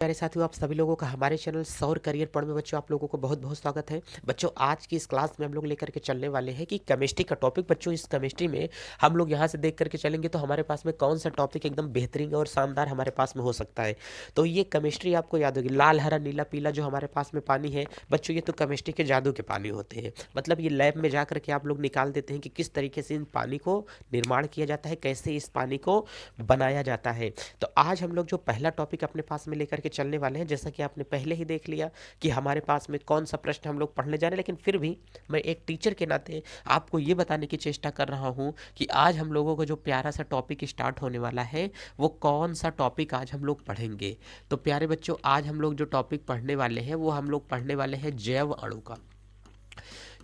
प्यारे साथियों, आप सभी लोगों का हमारे चैनल सौर करियर पढ़ में बच्चों आप लोगों को बहुत बहुत स्वागत है। बच्चों आज की इस क्लास में हम लोग लेकर के चलने वाले हैं कि केमिस्ट्री का टॉपिक। बच्चों इस केमिस्ट्री में हम लोग यहाँ से देख करके चलेंगे तो हमारे पास में कौन सा टॉपिक एकदम बेहतरीन और शानदार हमारे पास में हो सकता है। तो ये केमिस्ट्री आपको याद होगी, लाल हरा नीला पीला जो हमारे पास में पानी है बच्चों, ये तो केमिस्ट्री के जादू के पानी होते हैं। मतलब ये लैब में जा करके आप लोग निकाल देते हैं कि किस तरीके से इन पानी को निर्माण किया जाता है, कैसे इस पानी को बनाया जाता है। तो आज हम लोग जो पहला टॉपिक अपने पास में लेकर के चलने वाले हैं, जैसा कि आपने पहले ही देख लिया कि हमारे पास में कौन सा प्रश्न हम लोग पढ़ने जा रहे हैं, लेकिन फिर भी मैं एक टीचर के नाते आपको ये बताने की चेष्टा कर रहा हूँ कि आज हम लोगों को जो प्यारा सा टॉपिक स्टार्ट होने वाला है वो कौन सा टॉपिक आज हम लोग पढ़ेंगे। तो प्यारे बच्चों, आज हम लोग जो टॉपिक पढ़ने वाले हैं वो हम लोग पढ़ने वाले हैं जैव अणु का।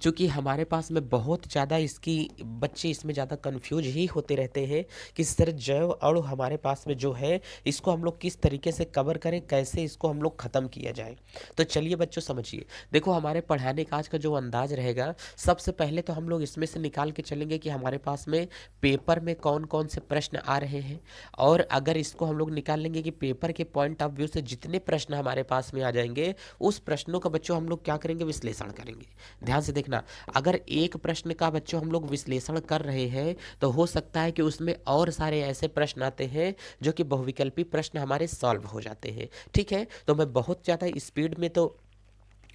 चूँकि हमारे पास में बहुत ज़्यादा इसकी बच्चे इसमें ज़्यादा कंफ्यूज ही होते रहते हैं कि सर जैव अणु हमारे पास में जो है इसको हम लोग किस तरीके से कवर करें, कैसे इसको हम लोग ख़त्म किया जाए। तो चलिए बच्चों समझिए, देखो हमारे पढ़ाने का आज का जो अंदाज रहेगा, सबसे पहले तो हम लोग इसमें से निकाल के चलेंगे कि हमारे पास में पेपर में कौन कौन से प्रश्न आ रहे हैं। और अगर इसको हम लोग निकाल लेंगे कि पेपर के पॉइंट ऑफ व्यू से जितने प्रश्न हमारे पास में आ जाएंगे उस प्रश्नों का बच्चों हम लोग क्या करेंगे, विश्लेषण करेंगे। ध्यान से देखना, अगर एक प्रश्न का बच्चों हम लोग विश्लेषण कर रहे हैं तो हो सकता है कि उसमें और सारे ऐसे प्रश्न आते हैं जो कि बहुविकल्पी प्रश्न हमारे सॉल्व हो जाते हैं। ठीक है, तो मैं बहुत ज़्यादा स्पीड में तो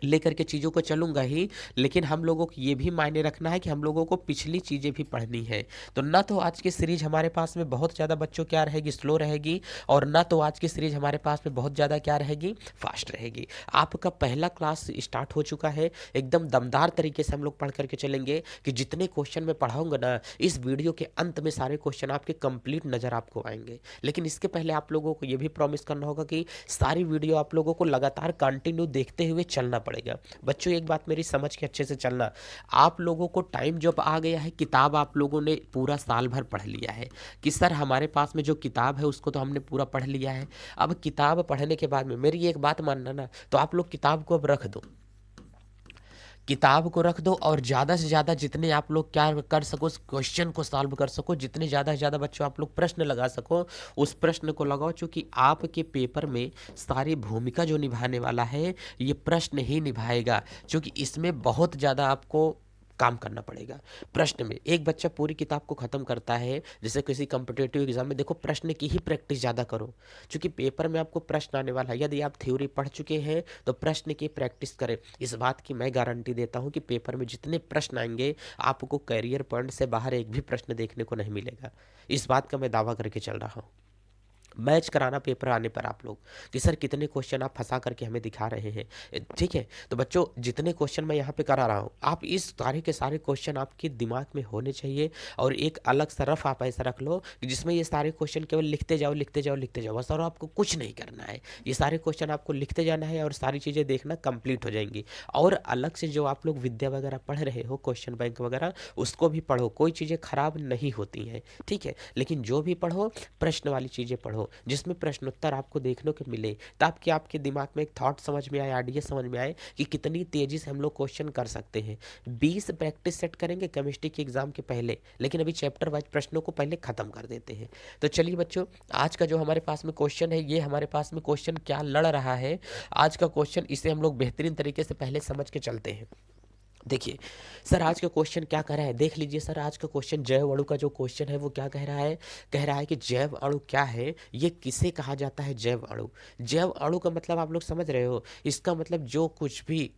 लेकर के चीज़ों को चलूँगा ही, लेकिन हम लोगों को ये भी मायने रखना है कि हम लोगों को पिछली चीज़ें भी पढ़नी है। तो ना तो आज की सीरीज हमारे पास में बहुत ज़्यादा बच्चों क्या रहेगी, स्लो रहेगी, और ना तो आज की सीरीज हमारे पास में बहुत ज़्यादा क्या रहेगी, फास्ट रहेगी। आपका पहला क्लास स्टार्ट हो चुका है, एकदम दमदार तरीके से हम लोग पढ़ करके चलेंगे कि जितने क्वेश्चन मैं पढ़ाऊँगा ना, इस वीडियो के अंत में सारे क्वेश्चन आपके कंप्लीट नज़र आपको आएंगे। लेकिन इसके पहले आप लोगों को ये भी प्रॉमिस करना होगा कि सारी वीडियो आप लोगों को लगातार कंटिन्यू देखते हुए चलना पड़ेगा। बच्चों एक बात मेरी समझ के अच्छे से चलना, आप लोगों को टाइम जब आ गया है, किताब आप लोगों ने पूरा साल भर पढ़ लिया है कि सर हमारे पास में जो किताब है उसको तो हमने पूरा पढ़ लिया है। अब किताब पढ़ने के बाद में मेरी एक बात मानना ना, तो आप लोग किताब को अब रख दो, किताब को रख दो और ज़्यादा से ज़्यादा जितने आप लोग क्या कर सको, उस क्वेश्चन को सॉल्व कर सको, जितने ज़्यादा से ज़्यादा बच्चों आप लोग प्रश्न लगा सको उस प्रश्न को लगाओ। क्योंकि आपके पेपर में सारी भूमिका जो निभाने वाला है ये प्रश्न ही निभाएगा, क्योंकि इसमें बहुत ज़्यादा आपको काम करना पड़ेगा। प्रश्न में एक बच्चा पूरी किताब को ख़त्म करता है, जैसे किसी कॉम्पिटिटिव एग्जाम में देखो प्रश्न की ही प्रैक्टिस ज़्यादा करो, क्योंकि पेपर में आपको प्रश्न आने वाला है। यदि आप थ्योरी पढ़ चुके हैं तो प्रश्न की प्रैक्टिस करें। इस बात की मैं गारंटी देता हूं कि पेपर में जितने प्रश्न आएंगे आपको करियर पॉइंट से बाहर एक भी प्रश्न देखने को नहीं मिलेगा। इस बात का मैं दावा करके चल रहा हूँ। मैच कराना पेपर आने पर आप लोग कि सर कितने क्वेश्चन आप फंसा करके हमें दिखा रहे हैं। ठीक है, तो बच्चों जितने क्वेश्चन मैं यहाँ पे करा रहा हूँ, आप इस सारे के सारे क्वेश्चन आपके दिमाग में होने चाहिए। और एक अलग सा रफ आप ऐसा रख लो कि जिसमें ये सारे क्वेश्चन केवल लिखते जाओ लिखते जाओ लिखते जाओ, बस। और आपको कुछ नहीं करना है, ये सारे क्वेश्चन आपको लिखते जाना है और सारी चीज़ें देखना कंप्लीट हो जाएंगी। और अलग से जो आप लोग विद्या वगैरह पढ़ रहे हो, क्वेश्चन बैंक वगैरह, उसको भी पढ़ो, कोई चीज़ें खराब नहीं होती हैं। ठीक है, लेकिन जो भी पढ़ो प्रश्न वाली चीज़ें पढ़ो जिसमें प्रश्नोत्तर आपको देखने को मिले, ताकि आपके दिमाग में एक थॉट समझ में आए, आइडिया समझ में आए कि कितनी तेजी से हम लोग क्वेश्चन कर सकते हैं। 20 प्रैक्टिस सेट करेंगे केमिस्ट्री के एग्जाम के पहले, लेकिन अभी चैप्टर वाइज प्रश्नों को पहले खत्म कर देते हैं। तो चलिए बच्चों, आज का जो हमारे पास में क्वेश्चन है, ये हमारे पास में क्वेश्चन क्या लड़ रहा है आज का क्वेश्चन, इसे हम लोग बेहतरीन तरीके से पहले समझ के चलते हैं। देखिए सर आज का क्वेश्चन क्या कह रहा है, देख लीजिए सर आज का क्वेश्चन जैव अणु का जो क्वेश्चन है वो क्या कह रहा है, कह रहा है कि जैव अणु क्या है, ये किसे कहा जाता है जैव अणु। जैव अणु का मतलब आप लोग समझ रहे हो, इसका मतलब जो कुछ भी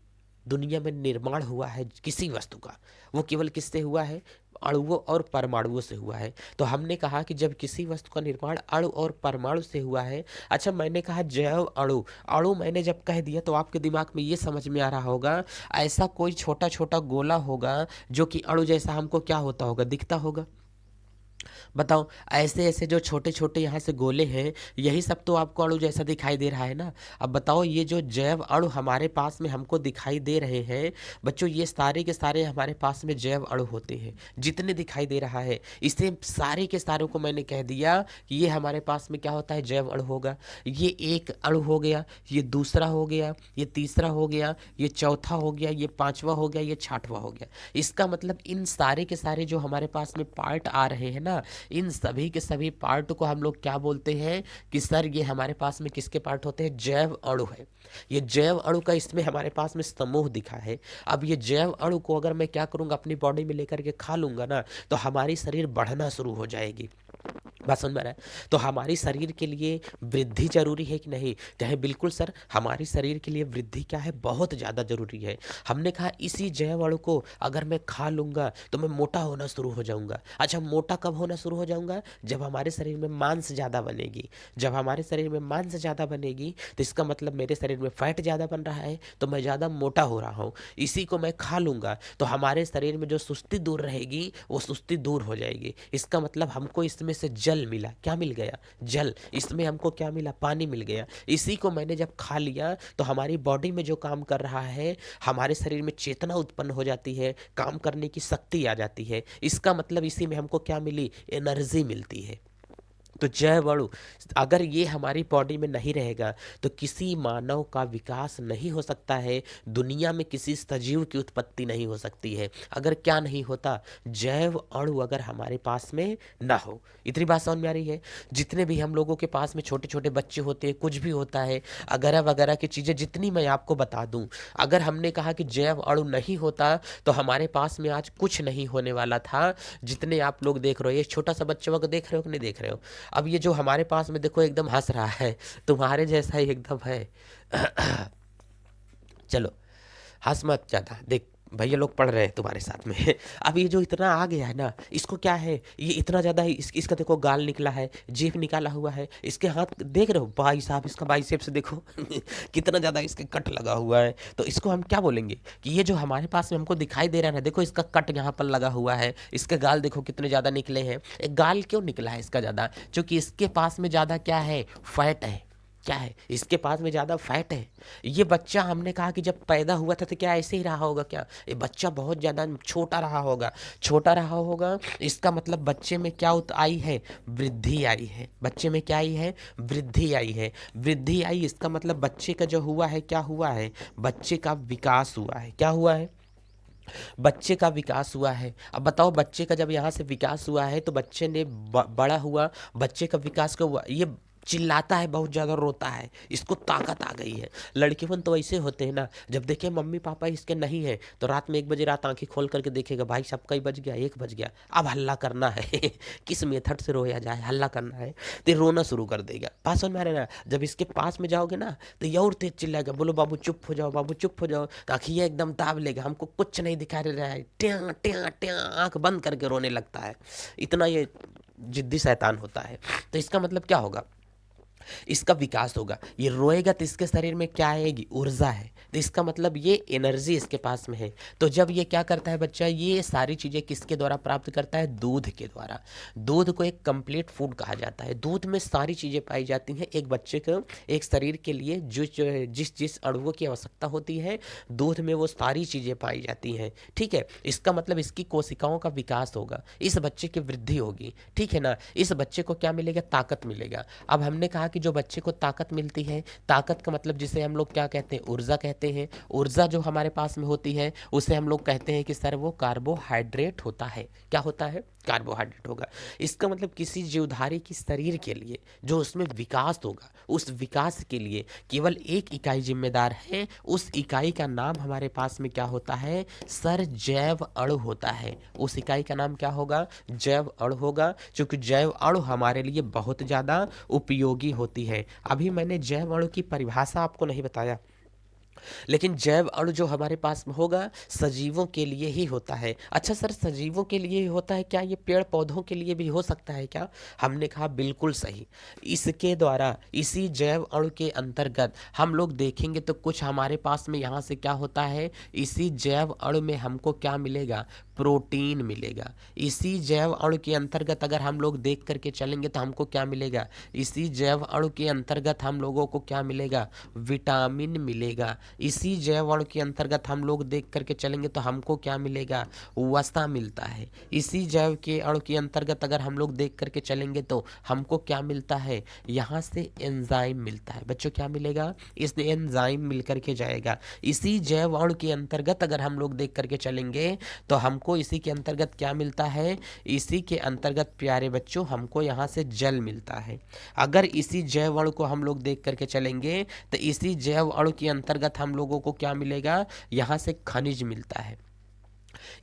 दुनिया में निर्माण हुआ है किसी वस्तु का, वो केवल किससे हुआ है, अणुओं और परमाणुओं से हुआ है। तो हमने कहा कि जब किसी वस्तु का निर्माण अणु और परमाणु से हुआ है, अच्छा मैंने कहा जैव अणु, अणु मैंने जब कह दिया तो आपके दिमाग में ये समझ में आ रहा होगा ऐसा कोई छोटा छोटा गोला होगा जो कि अणु जैसा हमको क्या होता होगा, दिखता होगा। बताओ, ऐसे ऐसे जो छोटे छोटे यहाँ से गोले हैं, यही सब तो आपको अणु जैसा दिखाई दे रहा है ना। अब बताओ ये जो जैव अणु हमारे पास में हमको दिखाई दे रहे हैं बच्चों, ये सारे के सारे हमारे पास में जैव अणु होते हैं। जितने दिखाई दे रहा है इसे सारे के सारों को मैंने कह दिया कि ये हमारे पास में क्या होता है, जैव अणु होगा। ये एक अणु हो गया, ये दूसरा हो गया, ये तीसरा हो गया, ये चौथा हो गया, ये पांचवा हो गया, ये छठवां हो गया। इसका मतलब इन सारे के सारे जो हमारे पास में पार्ट आ रहे हैं ना, ना, इन सभी के सभी पार्ट को हम लोग क्या बोलते हैं कि सर ये हमारे पास में किसके पार्ट होते हैं, जैव अणु है। ये जैव अणु का इसमें हमारे पास में समूह दिखा है। अब ये जैव अणु को अगर मैं क्या करूँगा, अपनी बॉडी में लेकर के खा लूँगा ना, तो हमारी शरीर बढ़ना शुरू हो जाएगी। बात समझ में आ रहा है? तो हमारी शरीर के लिए वृद्धि जरूरी है कि नहीं? कहे बिल्कुल सर, हमारी शरीर के लिए वृद्धि क्या है, बहुत ज़्यादा जरूरी है। हमने कहा इसी जैव अणु को अगर मैं खा लूँगा तो मैं मोटा होना शुरू हो जाऊँगा। अच्छा, मोटा कब होना शुरू हो जाऊँगा? जब हमारे शरीर में मांस ज़्यादा बनेगी। जब हमारे शरीर में मांस ज़्यादा बनेगी तो इसका मतलब मेरे शरीर में फैट ज़्यादा बन रहा है, तो मैं ज़्यादा मोटा हो रहा हूँ। इसी को मैं खा लूँगा तो हमारे शरीर में जो सुस्ती दूर रहेगी वो सुस्ती दूर हो जाएगी। इसका मतलब हमको इसमें से जल मिला। क्या मिल गया? जल। इसमें हमको क्या मिला? पानी मिल गया। इसी को मैंने जब खा लिया तो हमारी बॉडी में जो काम कर रहा है, हमारे शरीर में चेतना उत्पन्न हो जाती है, काम करने की शक्ति आ जाती है। इसका मतलब इसी में हमको क्या मिली? एनर्जी मिलती है। तो जैव अणु अगर ये हमारी बॉडी में नहीं रहेगा तो किसी मानव का विकास नहीं हो सकता है, दुनिया में किसी सजीव की उत्पत्ति नहीं हो सकती है। अगर क्या नहीं होता? जैव अणु अगर हमारे पास में ना हो। इतनी बात समझ में आ रही है? जितने भी हम लोगों के पास में छोटे छोटे बच्चे होते हैं, कुछ भी होता है, अगैरह वगैरह की चीज़ें जितनी मैं आपको बता दूं, अगर हमने कहा कि जैव अणु नहीं होता तो हमारे पास में आज कुछ नहीं होने वाला था। जितने आप लोग देख रहे हो, ये छोटा सा बच्चा को देख रहे हो कि नहीं देख रहे हो? अब ये जो हमारे पास में देखो एकदम हंस रहा है, तुम्हारे जैसा ही एकदम है। चलो हंस मत ज़्यादा, देख भैया लोग पढ़ रहे हैं तुम्हारे साथ में। अब ये जो इतना आ गया है ना, इसको क्या है, ये इतना ज़्यादा ही इसका देखो गाल निकला है, जीभ निकाला हुआ है, इसके हाथ देख रहे हो भाई साहब, इसका बाइसेप्स देखो कितना ज़्यादा इसके कट लगा हुआ है। तो इसको हम क्या बोलेंगे कि ये जो हमारे पास में हमको दिखाई दे रहा है ना, देखो इसका कट यहाँ पर लगा हुआ है, इसके गाल देखो कितने ज़्यादा निकले हैं। एक गाल क्यों निकला है इसका ज़्यादा? क्योंकि इसके पास में ज़्यादा क्या है? फैट है। क्या है? इसके पास में ज़्यादा फैट है। ये बच्चा हमने कहा कि जब पैदा हुआ था तो क्या ऐसे ही रहा होगा क्या? ये बच्चा बहुत ज़्यादा छोटा रहा होगा। छोटा रहा होगा, इसका मतलब बच्चे में क्या आई है? वृद्धि आई है। बच्चे में क्या आई है? वृद्धि आई है। वृद्धि आई, इसका मतलब बच्चे का जो हुआ है, क्या हुआ है? बच्चे का विकास हुआ है। क्या हुआ है? बच्चे का विकास हुआ है। अब बताओ, बच्चे का जब यहाँ से विकास हुआ है तो बच्चे ने बड़ा हुआ, बच्चे का विकास का हुआ, ये चिल्लाता है, बहुत ज़्यादा रोता है, इसको ताकत आ गई है। लड़केपन तो ऐसे होते हैं ना, जब देखे मम्मी पापा इसके नहीं है तो रात में 1 बजे रात आंखें खोल करके देखेगा, भाई साहब कई बज गया, 1 बज गया, अब हल्ला करना है। किस मेथड से रोया जाए, हल्ला करना है, तो रोना शुरू कर देगा। पास समझ में आ रहा है ना? जब इसके पास में जाओगे ना तो ये और तेज चिल्लाएगा, बोलो बाबू चुप हो जाओ, बाबू चुप हो जाओ, तो आँखियाँ एकदम दाब लेगा, हमको कुछ नहीं दिखाई दे रहा है, ट्या ट्या ट्या आँख बंद करके रोने लगता है। इतना ये जिद्दी शैतान होता है। तो इसका मतलब क्या होगा? इसका विकास होगा। ये रोएगा तो इसके शरीर में क्या आएगी? ऊर्जा है। तो इसका मतलब ये एनर्जी इसके पास में है। तो जब ये क्या करता है बच्चा, ये सारी चीज़ें किसके द्वारा प्राप्त करता है? दूध के द्वारा। दूध को एक कंप्लीट फूड कहा जाता है। दूध में सारी चीज़ें पाई जाती हैं। एक बच्चे को, एक शरीर के लिए जिस जिस अणुओं की आवश्यकता होती है, दूध में वो सारी चीज़ें पाई जाती हैं। ठीक है, इसका मतलब इसकी कोशिकाओं का विकास होगा, इस बच्चे की वृद्धि होगी। ठीक है ना? इस बच्चे को क्या मिलेगा? ताकत मिलेगा। अब हमने कहा कि जो बच्चे को ताकत मिलती है, ताकत का मतलब जिसे हम लोग क्या कहते हैं? ऊर्जा कहते हैं। ऊर्जा जो हमारे पास में होती है उसे हम लोग कहते हैं कि सर वो कार्बोहाइड्रेट होता है। क्या होता है? कार्बोहाइड्रेट होगा। इसका मतलब किसी जीवधारी की शरीर के लिए जो उसमें विकास होगा, उस विकास के लिए केवल एक इकाई जिम्मेदार है। उस इकाई का नाम हमारे पास में क्या होता है? सर जैव अणु होता है। उस इकाई का नाम क्या होगा? जैव अणु होगा, क्योंकि जैव अणु हमारे लिए बहुत ज़्यादा उपयोगी होती है। अभी मैंने जैव अणु की परिभाषा आपको नहीं बताया, लेकिन जैव अणु जो हमारे पास में होगा सजीवों के लिए ही होता है। अच्छा सर, सजीवों के लिए ही होता है क्या? ये पेड़ पौधों के लिए भी हो सकता है क्या? हमने कहा बिल्कुल सही। इसके द्वारा, इसी जैव अणु के अंतर्गत हम लोग देखेंगे तो कुछ हमारे पास में यहाँ से क्या होता है? इसी जैव अणु में हमको क्या मिलेगा? प्रोटीन मिलेगा। इसी जैव अणु के अंतर्गत अगर हम लोग देख करके चलेंगे तो हमको क्या मिलेगा? इसी जैव अणु के अंतर्गत हम लोगों को क्या मिलेगा? विटामिन मिलेगा। इसी जैव अणु के अंतर्गत हम लोग देख करके चलेंगे तो हमको क्या मिलेगा? वसा मिलता है। इसी जैव के अणु के अंतर्गत अगर हम लोग देख करके चलेंगे तो हमको क्या मिलता है? यहाँ से एंजाइम मिलता है। बच्चों क्या मिलेगा? इस एंजाइम मिल करके जाएगा। इसी जैव अणु के अंतर्गत अगर हम लोग देख करके चलेंगे तो हमको हमको इसी के अंतर्गत क्या मिलता है, इसी के अंतर्गत प्यारे बच्चों हमको यहाँ से जल मिलता है। अगर इसी जैव अणु को हम लोग देख करके चलेंगे तो इसी जैव अणु के अंतर्गत हम लोगों को क्या मिलेगा, यहाँ से खनिज मिलता है।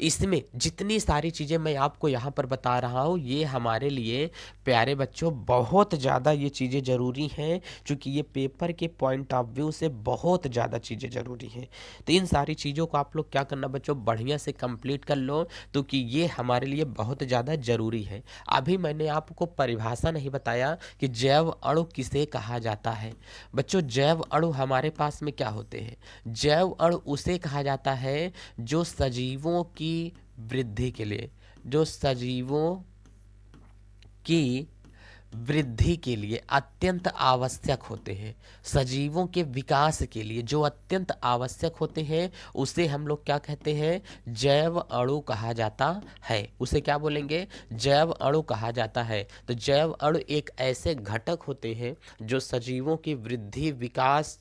इसमें जितनी सारी चीज़ें मैं आपको यहाँ पर बता रहा हूँ ये हमारे लिए प्यारे बच्चों बहुत ज़्यादा ये चीज़ें ज़रूरी हैं, क्योंकि ये पेपर के पॉइंट ऑफ व्यू से बहुत ज़्यादा चीज़ें ज़रूरी हैं। तो इन सारी चीज़ों को आप लोग क्या करना बच्चों, बढ़िया से कंप्लीट कर लो, तो कि ये हमारे लिए बहुत ज़्यादा ज़रूरी है। अभी मैंने आपको परिभाषा नहीं बताया कि जैव अणु किसे कहा जाता है। बच्चों जैव अणु हमारे पास में क्या होते हैं, जैव अणु उसे कहा जाता है जो सजीवों की वृद्धि के लिए, जो सजीवों की वृद्धि के लिए अत्यंत आवश्यक होते हैं, सजीवों के विकास के लिए जो अत्यंत आवश्यक होते हैं उसे हम लोग क्या कहते हैं, जैव अणु कहा जाता है। उसे क्या बोलेंगे, जैव अणु कहा जाता है। तो जैव अणु एक ऐसे घटक होते हैं जो सजीवों की वृद्धि विकास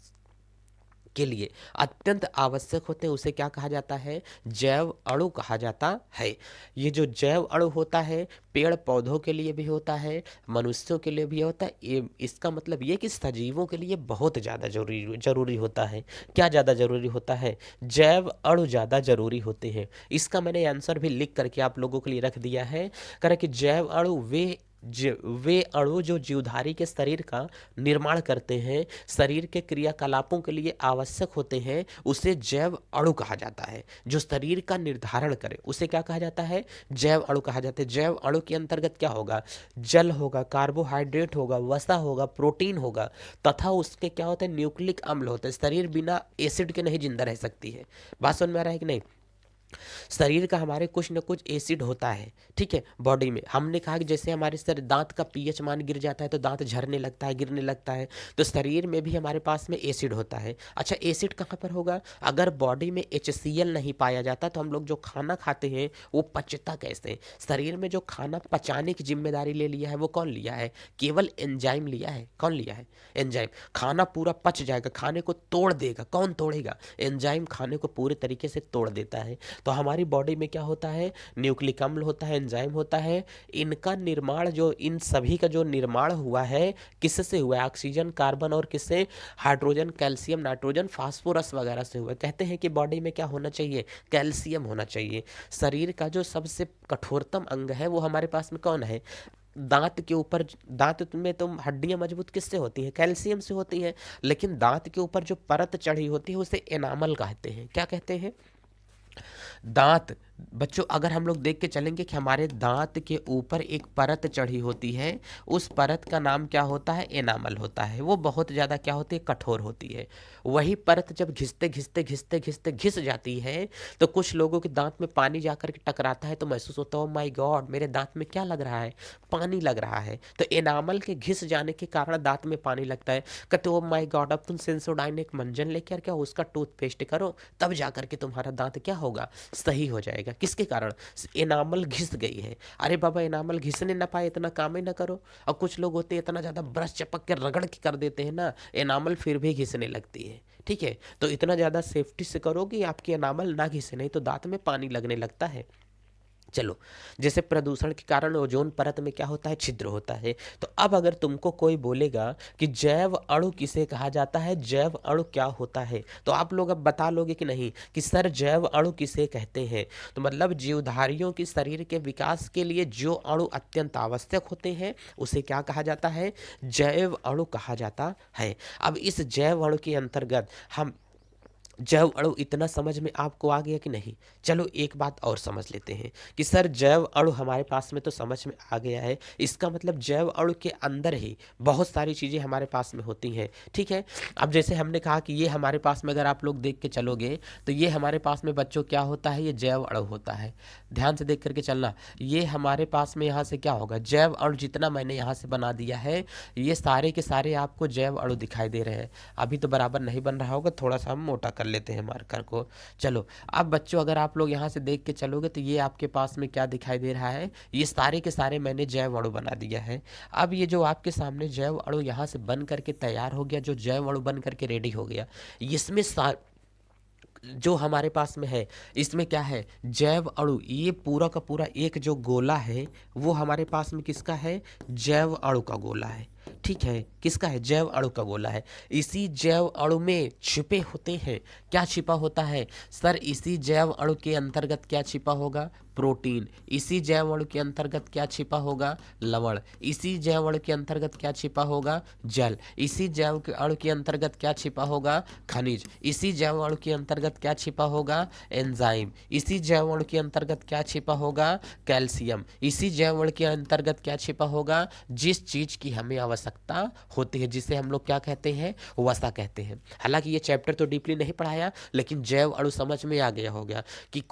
के लिए अत्यंत आवश्यक होते हैं, उसे क्या कहा जाता है, जैव अणु कहा जाता है। ये जो जैव अणु होता है पेड़ पौधों के लिए भी होता है, मनुष्यों के लिए भी होता है। इसका मतलब ये कि सजीवों के लिए बहुत ज़्यादा जरूरी होता है। क्या ज़्यादा जरूरी होता है, जैव अणु ज़्यादा जरूरी होते हैं। इसका मैंने आंसर भी लिख करके आप लोगों के लिए रख दिया है, कह कि जैव अणु वे अणु जो जीवधारी के शरीर का निर्माण करते हैं, शरीर के क्रियाकलापों के लिए आवश्यक होते हैं, उसे जैव अणु कहा जाता है। जो शरीर का निर्धारण करे उसे क्या कहा जाता है, जैव अणु कहा जाता है। जैव अणु के अंतर्गत क्या होगा, जल होगा, कार्बोहाइड्रेट होगा, वसा होगा, प्रोटीन होगा, तथा उसके क्या होते हैं, न्यूक्लिक अम्ल होते हैं। शरीर बिना एसिड के नहीं जिंदा रह सकती है। बात समझ में आ रहा है कि नहीं। शरीर का हमारे कुछ न कुछ एसिड होता है, ठीक है, बॉडी में। हमने कहा कि जैसे हमारे सर दांत का पीएच मान गिर जाता है तो दांत झरने लगता है, गिरने लगता है, तो शरीर में भी हमारे पास में एसिड होता है। अच्छा एसिड कहाँ पर होगा, अगर बॉडी में HCl नहीं पाया जाता तो हम लोग जो खाना खाते हैं वो पचता कैसे। शरीर में जो खाना पचाने की जिम्मेदारी ले लिया है वो कौन लिया है, केवल एंजाइम लिया है। कौन लिया है, एंजाइम। खाना पूरा पच जाएगा, खाने को तोड़ देगा, कौन तोड़ेगा, एंजाइम खाने को पूरे तरीके से तोड़ देता है। तो हमारी बॉडी में क्या होता है, न्यूक्लिक अम्ल होता है, एंजाइम होता है। इनका निर्माण, जो इन सभी का जो निर्माण हुआ है किससे हुआ है, ऑक्सीजन, कार्बन और किससे, हाइड्रोजन, कैल्शियम, नाइट्रोजन, फास्फोरस वगैरह से हुआ है। कहते हैं कि बॉडी में क्या होना चाहिए, कैल्शियम होना चाहिए। शरीर का जो सबसे कठोरतम अंग है वो हमारे पास में कौन है, दांत के ऊपर। दांत में तो हड्डियां मजबूत किससे होती हैं, कैल्शियम से होती हैं। लेकिन दांत के ऊपर जो परत चढ़ी होती है उसे एनामल कहते हैं। क्या कहते हैं, दांत। बच्चों अगर हम लोग देख के चलेंगे कि हमारे दांत के ऊपर एक परत चढ़ी होती है, उस परत का नाम क्या होता है, एनामल होता है। वो बहुत ज़्यादा क्या होती है, कठोर होती है। वही परत जब घिसते घिसते घिसते घिसते घिस जाती है तो कुछ लोगों के दांत में पानी जाकर के टकराता है तो महसूस होता है, ओ माय गॉड मेरे दांत में क्या लग रहा है, पानी लग रहा है। तो एनामल के घिस जाने के कारण दांत में पानी लगता है। कहते ओ माय गॉड अब तुम सेंसोडाइन एक मंजन लेकर क्या उसका टूथपेस्ट करो, तब जाकर के तुम्हारा दांत क्या होगा, सही हो जाएगा। किसके कारण, एनामल घिस गई है। अरे बाबा एनामल घिसने ना पाए इतना काम ही ना करो। और कुछ लोग होते हैं इतना ज़्यादा ब्रश चपक के रगड़ के कर देते हैं ना, एनामल फिर भी घिसने लगती है। ठीक है, तो इतना ज़्यादा सेफ्टी से करो कि आपकी एनामल ना घिसे, नहीं तो दांत में पानी लगने लगता है। चलो, जैसे प्रदूषण के कारण ओजोन परत में क्या होता है, छिद्र होता है। तो अब अगर तुमको कोई बोलेगा कि जैव अणु किसे कहा जाता है, जैव अणु क्या होता है, तो आप लोग अब बता लोगे कि नहीं कि सर जैव अणु किसे कहते हैं। तो मतलब जीवधारियों की शरीर के विकास के लिए जो अणु अत्यंत आवश्यक होते हैं उसे क्या कहा जाता है, जैव अणु कहा जाता है। अब इस जैव अणु के अंतर्गत हम, जैव अणु इतना समझ में आपको आ गया कि नहीं। चलो एक बात और समझ लेते हैं कि सर जैव अणु हमारे पास में तो समझ में आ गया है, इसका मतलब जैव अणु के अंदर ही बहुत सारी चीज़ें हमारे पास में होती हैं। ठीक है, अब जैसे हमने कहा कि ये हमारे पास में अगर आप लोग देख के चलोगे तो ये हमारे पास में बच्चों क्या होता है, ये जैव अणु होता है। ध्यान से देख करके चलना, ये हमारे पास में यहाँ से क्या होगा, जैव अणु जितना मैंने यहाँ से बना दिया है ये सारे के सारे आपको जैव अणु दिखाई दे रहे हैं। अभी तो बराबर नहीं बन रहा होगा, थोड़ा सा हम मोटा कर लेते हैं मार्कर को। चलो अब बच्चों अगर आप लोग यहाँ से देख के चलोगे तो ये आपके पास में क्या दिखाई दे रहा है, ये सारे के सारे मैंने जैव अणु बना दिया है। अब ये जो आपके सामने जैव अणु यहाँ से बन करके तैयार हो गया, जो जैव अणु बन करके रेडी हो गया, इसमें जो हमारे पास में है इसमें क्या है, जैव अणु, ये पूरा का पूरा एक जो गोला है वो हमारे पास में किसका है, जैव अणु का गोला है। ठीक है, किसका है, जैव अणु का गोला है। इसी जैव अणु में छिपे होते हैं, क्या छिपा होता है सर, इसी जैव अणु के अंतर्गत क्या छिपा होगा, प्रोटीन। इसी जैव अणु के अंतर्गत क्या छिपा होगा, लवण। इसी जैव अणु के अंतर्गत क्या छिपा होगा, जल। इसी जैव अणु के अंतर्गत क्या छिपा होगा, खनिज। इसी जैव अणु के अंतर्गत क्या छिपा होगा, एंजाइम। इसी जैव अणु के अंतर्गत क्या छिपा होगा, कैल्शियम। इसी जैव अणु के अंतर्गत क्या छिपा होगा, जिस चीज की हमें आवश्यकता होती है, जिसे हम लोग क्या कहते हैं, वसा कहते हैं। हालांकि ये चैप्टर तो डीपली नहीं पढ़ाया, लेकिन जैव अणु समझ में आ गया होगा कि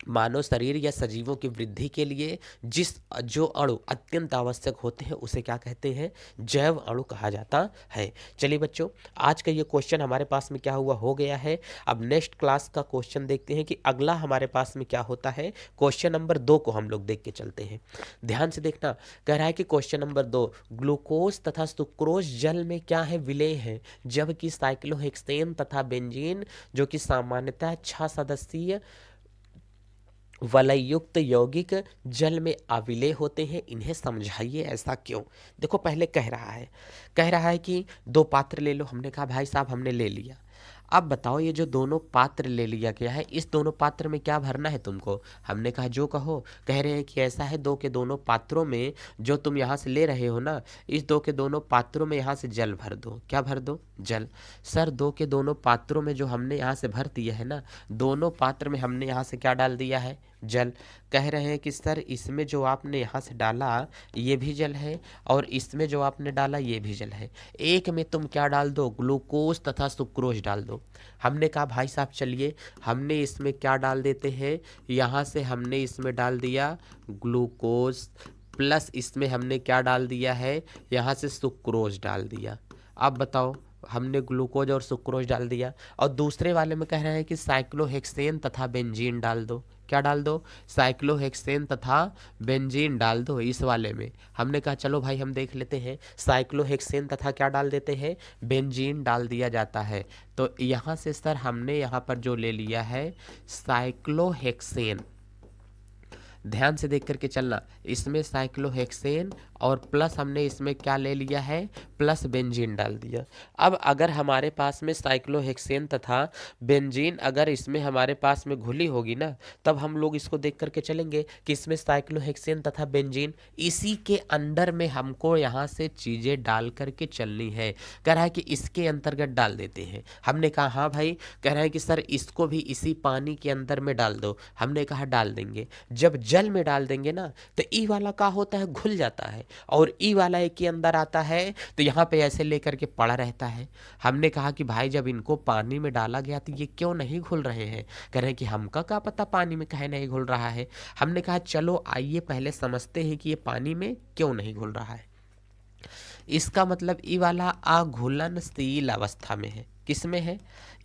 मानव शरीर या सजीवों की वृद्धि के लिए जो अणु अत्यंत आवश्यक होते हैं उसे क्या कहते हैं, जैव अणु कहा जाता है। चलिए बच्चों, आज का ये क्वेश्चन हमारे पास में क्या हुआ, हो गया है। अब नेक्स्ट क्लास का क्वेश्चन देखते हैं कि अगला हमारे पास में क्या होता है। क्वेश्चन नंबर 2 को हम लोग देख के चलते हैं, ध्यान से देखना। कह रहा है कि क्वेश्चन नंबर 2, ग्लूकोज तथा सुक्रोज जल में क्या है, विलेय है, जबकि साइक्लोहेक्सेन तथा बेंजीन जो कि सामान्यतः 6 सदस्यीय वलयुक्त यौगिक जल में अविलेय होते हैं, इन्हें समझाइए ऐसा क्यों। देखो पहले कह रहा है कि 2 पात्र ले लो। हमने कहा भाई साहब हमने ले लिया। अब बताओ ये जो दोनों पात्र ले लिया गया है, इस दोनों पात्र में क्या भरना है तुमको। हमने कहा जो कहो। कह रहे हैं कि ऐसा है, 2 के दोनों पात्रों में जो तुम यहाँ से ले रहे हो ना, इस 2 के दोनों पात्रों में यहाँ से जल भर दो। क्या भर दो, जल। सर 2 के दोनों पात्रों में जो हमने यहाँ से भर दिया है ना, दोनों पात्र में हमने यहाँ से क्या डाल दिया है, जल। कह रहे हैं कि सर इसमें जो आपने यहाँ से डाला ये भी जल है, और इसमें जो आपने डाला ये भी जल है। एक में तुम क्या डाल दो, ग्लूकोज तथा सुक्रोज डाल दो। हमने कहा भाई साहब चलिए हमने इसमें क्या डाल देते हैं, यहाँ से हमने इसमें डाल दिया ग्लूकोज, प्लस इसमें हमने क्या डाल दिया है, यहाँ से सुक्रोज डाल दिया। अब बताओ, हमने ग्लूकोज और सुक्रोज डाल दिया, और दूसरे वाले में कह रहे हैं कि साइक्लोहेक्सेन तथा बेंजीन डाल दो। क्या डाल दो, साइक्लोहेक्सेन तथा बेंजीन डाल दो। इस वाले में हमने कहा चलो भाई हम देख लेते हैं, साइक्लोहेक्सेन तथा क्या डाल देते हैं, बेंजीन डाल दिया जाता है। तो यहाँ से सर हमने यहाँ पर जो ले लिया है साइक्लोहेक्सेन, ध्यान से देख करके चलना, इसमें साइक्लोहेक्सेन और प्लस हमने इसमें क्या ले लिया है, प्लस बेंजीन डाल दिया। अब अगर हमारे पास में साइक्लोहेक्सेन तथा बेंजीन अगर इसमें हमारे पास में घुली होगी ना, तब हम लोग इसको देख करके चलेंगे कि इसमें साइक्लोहेक्सेन तथा बेंजीन, इसी के अंदर में हमको यहाँ से चीज़ें डाल करके चलनी है। कह रहा है कि इसके अंतर्गत डाल देते हैं। हमने कहा हाँ भाई। कह रहा है कि सर इसको भी इसी पानी के अंदर में डाल दो। हमने कहा डाल देंगे। जब जल में डाल देंगे ना तो ई वाला का होता है, घुल जाता है, और ई वाला एक के अंदर आता है तो यहाँ पे ऐसे लेकर के पड़ा रहता है। हमने कहा कि भाई जब इनको पानी में डाला गया तो ये क्यों नहीं घुल रहे हैं। कह रहे हैं कि हमका क्या पता पानी में काहे नहीं घुल रहा है। हमने कहा चलो आइए पहले समझते हैं कि ये पानी में क्यों नहीं घुल रहा है। इसका मतलब ई वाला अघुलनशील अवस्था में है। किस में है,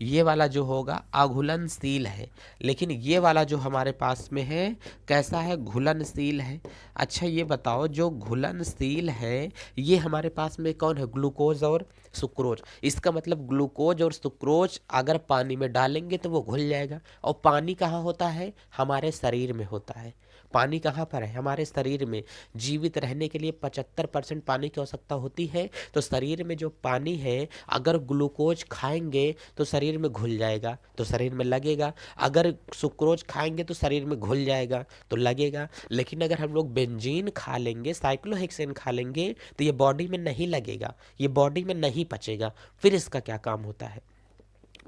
ये वाला जो होगा अघुलनशील है, लेकिन ये वाला जो हमारे पास में है कैसा है, घुलनशील है। अच्छा ये बताओ, जो घुलनशील है ये हमारे पास में कौन है, ग्लूकोज और सुक्रोज। इसका मतलब ग्लूकोज और सुक्रोज अगर पानी में डालेंगे तो वो घुल जाएगा। और पानी कहाँ होता है, हमारे शरीर में होता है। पानी कहाँ पर है, हमारे शरीर में। जीवित रहने के लिए 75% पानी की आवश्यकता होती है। तो शरीर में जो पानी है अगर ग्लूकोज खाएंगे तो शरीर में घुल जाएगा, तो शरीर में लगेगा। अगर सुक्रोज खाएंगे तो शरीर में घुल जाएगा, तो लगेगा। लेकिन अगर हम लोग बेंजीन खा लेंगे, साइक्लोहेक्सेन खा लेंगे तो ये बॉडी में नहीं लगेगा, ये बॉडी में नहीं पचेगा। फिर इसका क्या काम होता है,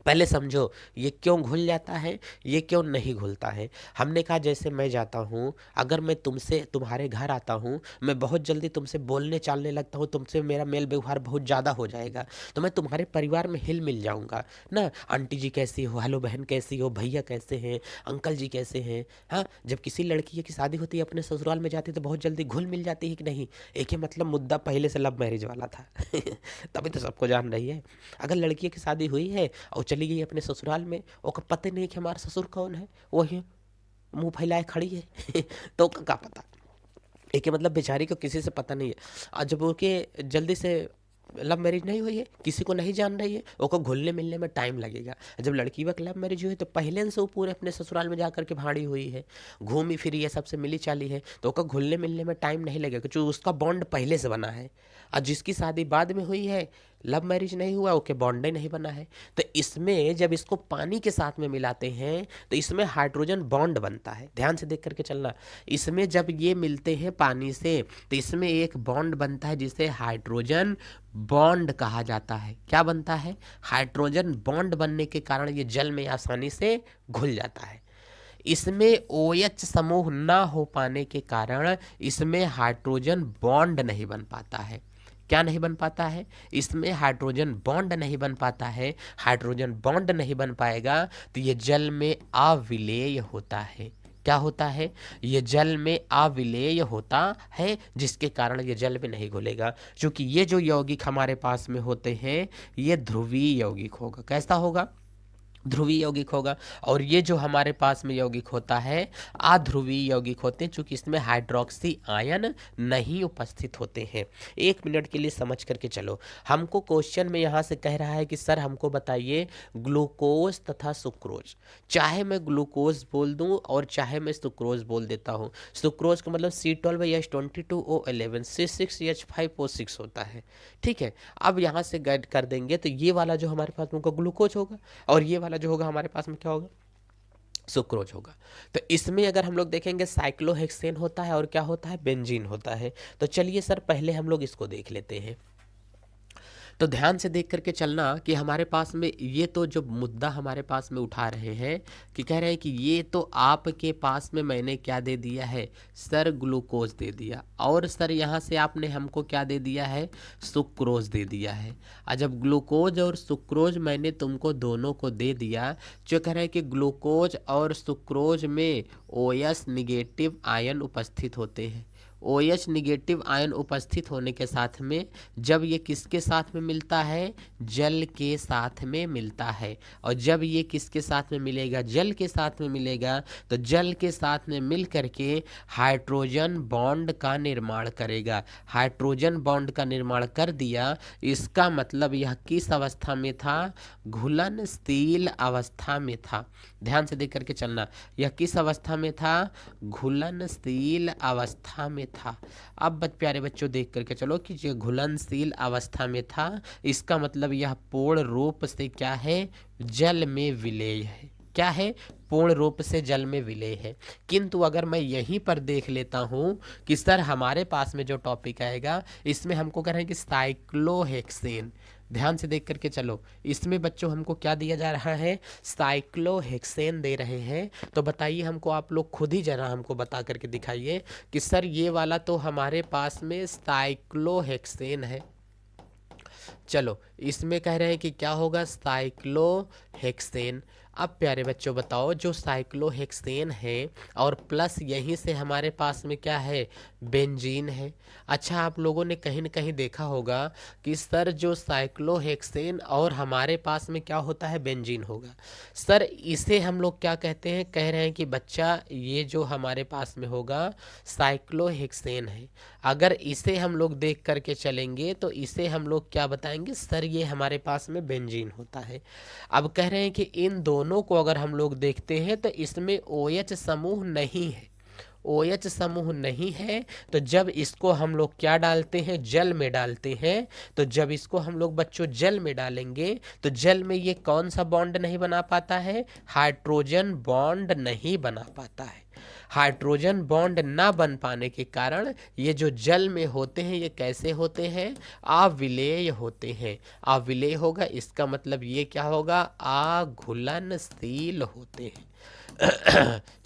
पहले समझो ये क्यों घुल जाता है, ये क्यों नहीं घुलता है। हमने कहा जैसे मैं जाता हूँ, अगर मैं तुमसे तुम्हारे घर आता हूँ, मैं बहुत जल्दी तुमसे बोलने चालने लगता हूँ, तुमसे मेरा मेल व्यवहार बहुत ज़्यादा हो जाएगा, तो मैं तुम्हारे परिवार में हिल मिल जाऊँगा ना। आंटी जी कैसी हो, हेलो बहन कैसी हो, भैया कैसे हैं, अंकल जी कैसे हैं। हाँ, जब किसी लड़की की शादी होती है अपने ससुराल में जाती है तो बहुत जल्दी घुल मिल जाती है कि नहीं। एक ही मतलब मुद्दा पहले से लव मैरिज वाला था तभी तो सबको जान रही है। अगर लड़की की शादी हुई है और चली गई अपने ससुराल में, ओका पता नहीं कि हमारा ससुर कौन है, वही मुंह फैलाए खड़ी है तो ओका का पता। एक मतलब बेचारी को किसी से पता नहीं है। और जब ओके जल्दी से लव मैरिज नहीं हुई है, किसी को नहीं जान रही है, ओको घुलने मिलने में टाइम लगेगा। जब लड़की वक्त लव मैरिज हुई है तो पहले से वो पूरे अपने ससुराल में जाकर के भाड़ी हुई है, घूमी फिरी है, सबसे मिली चाली है, तो ओको घुलने मिलने में टाइम नहीं लगेगा क्योंकि उसका बॉन्ड पहले से बना है। और जिसकी शादी बाद में हुई है, लव मैरिज नहीं हुआ, ओके बॉन्ड ही नहीं बना है, तो इसमें जब इसको पानी के साथ में मिलाते हैं तो इसमें हाइड्रोजन बॉन्ड बनता है। ध्यान से देख करके चलना, इसमें जब ये मिलते हैं पानी से तो इसमें एक बॉन्ड बनता है जिसे हाइड्रोजन बॉन्ड कहा जाता है। क्या बनता है? हाइड्रोजन बॉन्ड बनने के कारण ये जल में आसानी से घुल जाता है। इसमें OH समूह ना हो पाने के कारण इसमें हाइड्रोजन बॉन्ड नहीं बन पाता है। क्या नहीं बन पाता है? इसमें हाइड्रोजन बॉन्ड नहीं बन पाता है। हाइड्रोजन बॉन्ड नहीं बन पाएगा तो ये जल में अविलेय होता है। क्या होता है? ये जल में अविलेय होता है, जिसके कारण ये जल में नहीं घुलेगा। क्योंकि ये जो यौगिक हमारे पास में होते हैं ये ध्रुवीय यौगिक होगा। कैसा होगा? ध्रुवीय यौगिक होगा। और ये जो हमारे पास में यौगिक होता है अध्रुवीय यौगिक होते हैं, चूंकि इसमें हाइड्रोक्सी आयन नहीं उपस्थित होते हैं। 1 मिनट के लिए समझ करके चलो। हमको क्वेश्चन में यहाँ से कह रहा है कि सर हमको बताइए ग्लूकोज तथा सुक्रोज। चाहे मैं ग्लूकोज बोल दूं और चाहे मैं सुक्रोज बोल देता हूँ। सुक्रोज का मतलब C12H22O11 C6H5O6 होता है। ठीक है, अब यहाँ से गाइड कर देंगे तो ये वाला जो हमारे पास में उनका ग्लूकोज होगा और ये वाला जो होगा हमारे पास में क्या होगा? सुक्रोज होगा। तो इसमें अगर हम लोग देखेंगे साइक्लोहेक्सेन होता है और क्या होता है? बेंजीन होता है। तो चलिए सर पहले हम लोग इसको देख लेते हैं। तो ध्यान से देख करके चलना कि हमारे पास में ये तो जो मुद्दा हमारे पास में उठा रहे हैं कि कह रहे हैं कि ये तो आपके पास में मैंने क्या दे दिया है सर? ग्लूकोज दे दिया। और सर यहाँ से आपने हमको क्या दे दिया है? सुक्रोज दे दिया है। और जब ग्लूकोज और सुक्रोज मैंने तुमको दोनों को दे दिया, जो कह रहे हैं कि ग्लूकोज और सुक्रोज में OH निगेटिव आयन उपस्थित होते हैं। OH निगेटिव आयन उपस्थित होने के साथ में जब ये किसके साथ में मिलता है? जल के साथ में मिलता है। और जब ये किसके साथ में मिलेगा? जल के साथ में मिलेगा। तो जल के साथ में मिल करके हाइड्रोजन बॉन्ड का निर्माण करेगा। हाइड्रोजन बॉन्ड का निर्माण कर दिया, इसका मतलब यह किस अवस्था में था? घुलनशील अवस्था में था। ध्यान से देख करके चलना, यह किस अवस्था में था? घुलनशील अवस्था में था। अब प्यारे बच्चों देख करके चलो कि जो घुलनशील अवस्था में था, इसका मतलब यह पूर्ण रूप से क्या है? जल में विलेय है। क्या है? पूर्ण रूप से जल में विलेय है। किंतु अगर मैं यहीं पर देख लेता हूं कि सर हमारे पास में जो टॉपिक आएगा इसमें हमको कह रहे हैं कि साइक्लोहेक्सेन। ध्यान से देख करके चलो, इसमें बच्चों हमको क्या दिया जा रहा है? साइक्लोहेक्सेन दे रहे हैं। तो बताइए हमको, आप लोग खुद ही जरा हमको बता करके दिखाइए कि सर ये वाला तो हमारे पास में साइक्लोहेक्सेन है। चलो इसमें कह रहे हैं कि क्या होगा? साइक्लोहेक्सेन। अब प्यारे बच्चों बताओ, जो साइक्लोहेक्सेन है और प्लस यहीं से हमारे पास में क्या है? बेंजीन है। अच्छा, आप लोगों ने कहीं न कहीं देखा होगा कि सर जो साइक्लोहेक्सेन और हमारे पास में क्या होता है? बेंजीन होगा। सर इसे हम लोग क्या कहते हैं? कह रहे हैं कि बच्चा ये जो हमारे पास में होगा साइक्लोहेक्सेन है। अगर इसे हम लोग देख करके चलेंगे तो इसे हम लोग क्या बताएंगे? सर ये हमारे पास में बेंजीन होता है। अब कह रहे हैं कि इन दोनों को अगर हम लोग देखते हैं तो इसमें OH समूह नहीं है। OH समूह नहीं है, तो जब इसको हम लोग क्या डालते हैं? जल में डालते हैं। तो जब इसको हम लोग बच्चों जल में डालेंगे तो जल में ये कौन सा बॉन्ड नहीं बना पाता है? हाइड्रोजन बॉन्ड नहीं बना पाता है। हाइड्रोजन बॉन्ड ना बन पाने के कारण ये जो जल में होते हैं ये कैसे होते हैं? अविलेय होते हैं। अविलेय होगा, इसका मतलब ये क्या होगा? अघुलनशील होते हैं।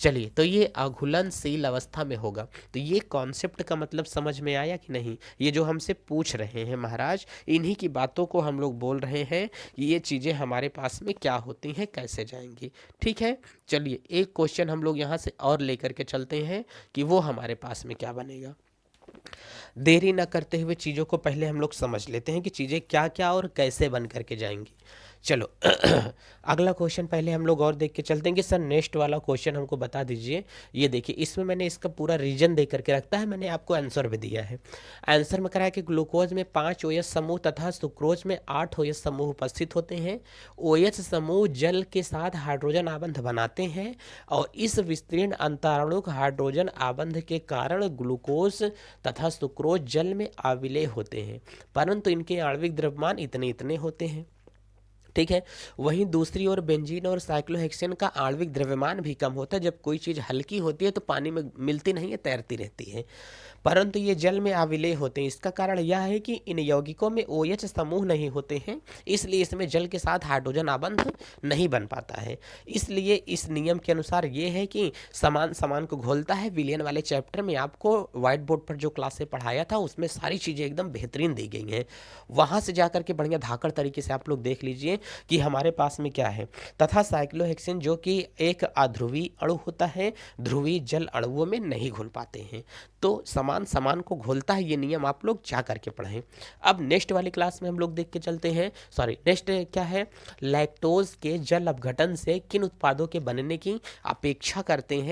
चलिए, तो ये अघुलनशील अवस्था में होगा। तो ये कॉन्सेप्ट का मतलब समझ में आया कि नहीं? ये जो हमसे पूछ रहे हैं महाराज, इन्हीं की बातों को हम लोग बोल रहे हैं कि ये चीज़ें हमारे पास में क्या होती हैं, कैसे जाएंगी। ठीक है, चलिए एक क्वेश्चन हम लोग यहाँ से और लेकर के चलते हैं कि वो हमारे पास में क्या बनेगा। देरी ना करते हुए चीज़ों को पहले हम लोग समझ लेते हैं कि चीज़ें क्या क्या और कैसे बन करके जाएंगी। चलो अगला क्वेश्चन पहले हम लोग और देख के चलते हैं कि सर नेक्स्ट वाला क्वेश्चन हमको बता दीजिए। ये देखिए इसमें मैंने इसका पूरा रीजन दे करके रखता है, मैंने आपको आंसर भी दिया है। आंसर में करा है कि ग्लूकोज में 5 OH समूह तथा सुक्रोज में 8 OH समूह उपस्थित होते हैं। OH समूह जल के साथ हाइड्रोजन आबंध बनाते हैं और इस विस्तीर्ण अंतराणुक हाइड्रोजन आबंध के कारण ग्लूकोज तथा सुक्रोज जल में अविलेय होते हैं, परंतु इनके आणविक द्रव्यमान इतने इतने होते हैं। ठीक है। वहीं दूसरी ओर बेंजीन और साइक्लोहेक्सेन का आणविक द्रव्यमान भी कम होता है। जब कोई चीज़ हल्की होती है तो पानी में मिलती नहीं है, तैरती रहती है, परंतु ये जल में अविलेय होते हैं। इसका कारण यह है कि इन यौगिकों में OH समूह नहीं होते हैं, इसलिए इसमें जल के साथ हाइड्रोजन आबंध नहीं बन पाता है। इसलिए इस नियम के अनुसार ये है कि समान समान को घोलता है। विलियन वाले चैप्टर में आपको व्हाइट बोर्ड पर जो क्लास से पढ़ाया था उसमें सारी चीज़ें एकदम बेहतरीन दी गई हैं, वहाँ से जा करके बढ़िया धाकड़ तरीके से आप लोग देख लीजिए कि हमारे पास में क्या है। तथा साइक्लोहेक्सेन जो कि एक अध्रुवी अणु होता है, ध्रुवीय जल अणुओं में नहीं घुल पाते हैं, तो समान समान को घोलता है। ये नियम आप लोग जा करके पढ़ें। अब नेक्स्ट वाली क्लास में हम लोग देख के चलते हैं, सॉरी नेक्स्ट क्या है, लैक्टोज के जल अपघटन से किन उत्पादों के बनने की अपेक्षा करते हैं।